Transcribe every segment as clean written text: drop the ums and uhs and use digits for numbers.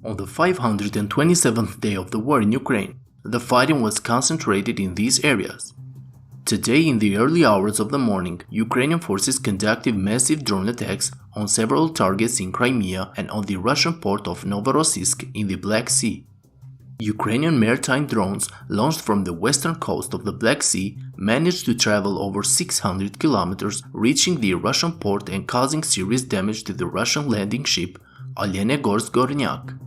On the 527th day of the war in Ukraine, the fighting was concentrated in these areas. Today, in the early hours of the morning, Ukrainian forces conducted massive drone attacks on several targets in Crimea and on the Russian port of Novoselivske in the Black Sea. Ukrainian maritime drones launched from the western coast of the Black Sea managed to travel over 600 kilometers, reaching the Russian port and causing serious damage to the Russian landing ship Olenegorsk-Gornyak.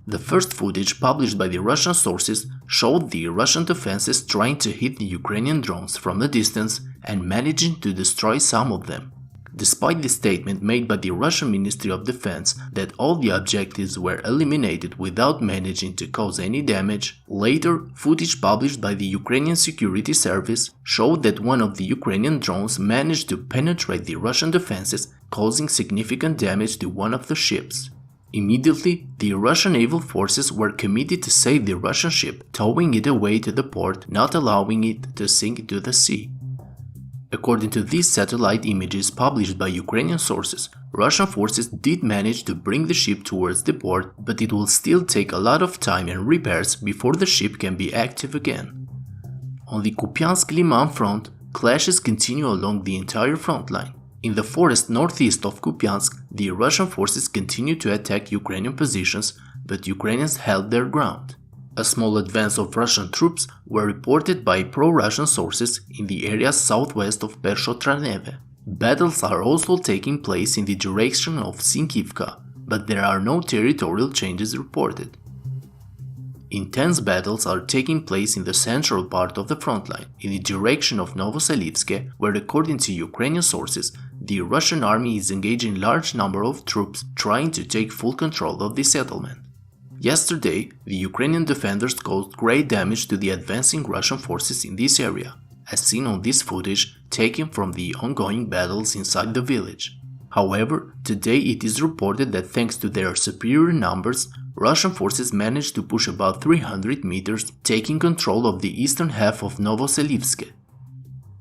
The first footage published by the Russian sources showed the Russian defenses trying to hit the Ukrainian drones from a distance and managing to destroy some of them. Despite the statement made by the Russian Ministry of Defense that all the objectives were eliminated without managing to cause any damage, later footage published by the Ukrainian Security Service showed that one of the Ukrainian drones managed to penetrate the Russian defenses, causing significant damage to one of the ships. Immediately, the Russian naval forces were committed to save the Russian ship, towing it away to the port, not allowing it to sink into the sea. According to these satellite images published by Ukrainian sources, Russian forces did manage to bring the ship towards the port, but it will still take a lot of time and repairs before the ship can be active again. On the Kupyansk-Lyman front, clashes continue along the entire front line. In the forest northeast of Kupyansk, the Russian forces continue to attack Ukrainian positions, but Ukrainians held their ground. A small advance of Russian troops were reported by pro-Russian sources in the area southwest of Pershotraneve. Battles are also taking place in the direction of Sinkivka, but there are no territorial changes reported. Intense battles are taking place in the central part of the front line, in the direction of Novoselivske, where according to Ukrainian sources, the Russian army is engaging large number of troops trying to take full control of the settlement. Yesterday, the Ukrainian defenders caused great damage to the advancing Russian forces in this area, as seen on this footage taken from the ongoing battles inside the village. However, today it is reported that thanks to their superior numbers, Russian forces managed to push about 300 meters, taking control of the eastern half of Novoselivske.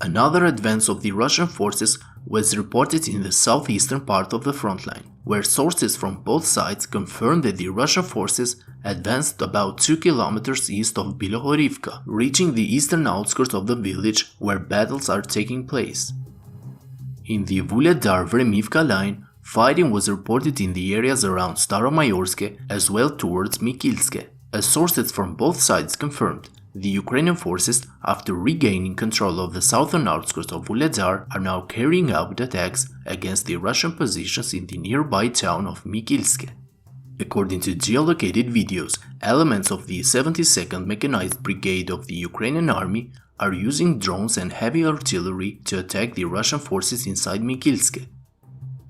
Another advance of the Russian forces was reported in the southeastern part of the front line, where sources from both sides confirmed that the Russian forces advanced about 2 kilometers east of Bilohorivka, reaching the eastern outskirts of the village where battles are taking place. In the Vuhledar-Vremivka line, fighting was reported in the areas around Staromaiorske as well towards Mikilske, as sources from both sides confirmed. The Ukrainian forces, after regaining control of the southern outskirts of Vuhledar, are now carrying out attacks against the Russian positions in the nearby town of Mikilske. According to geolocated videos, elements of the 72nd Mechanized Brigade of the Ukrainian Army are using drones and heavy artillery to attack the Russian forces inside Mikilske.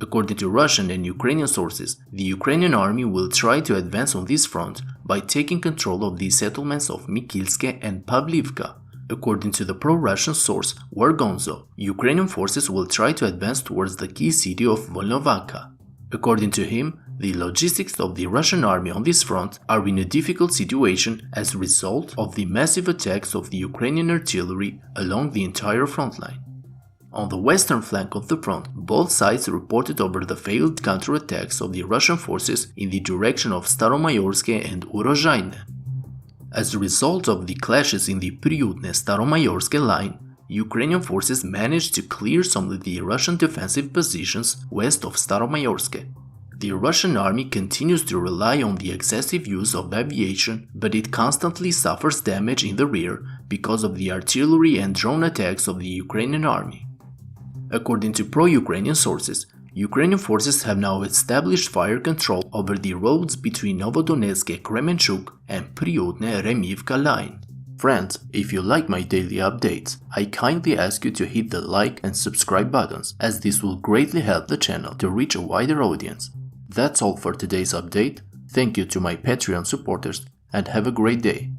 According to Russian and Ukrainian sources, the Ukrainian army will try to advance on this front by taking control of the settlements of Mikilske and Pavlivka. According to the pro-Russian source Wargonzo, Ukrainian forces will try to advance towards the key city of Volnovakha. According to him, the logistics of the Russian army on this front are in a difficult situation as a result of the massive attacks of the Ukrainian artillery along the entire front line. On the western flank of the front, both sides reported over the failed counterattacks of the Russian forces in the direction of Staromaiorske and Urozhaine. As a result of the clashes in the Priutne-Staromaiorske line, Ukrainian forces managed to clear some of the Russian defensive positions west of Staromaiorske. The Russian army continues to rely on the excessive use of aviation, but it constantly suffers damage in the rear because of the artillery and drone attacks of the Ukrainian army. According to pro-Ukrainian sources, Ukrainian forces have now established fire control over the roads between Novodonetsk-Kremenchuk and Priutne-Remivka line. Friends, if you like my daily updates, I kindly ask you to hit the like and subscribe buttons, as this will greatly help the channel to reach a wider audience. That's all for today's update. Thank you to my Patreon supporters and have a great day.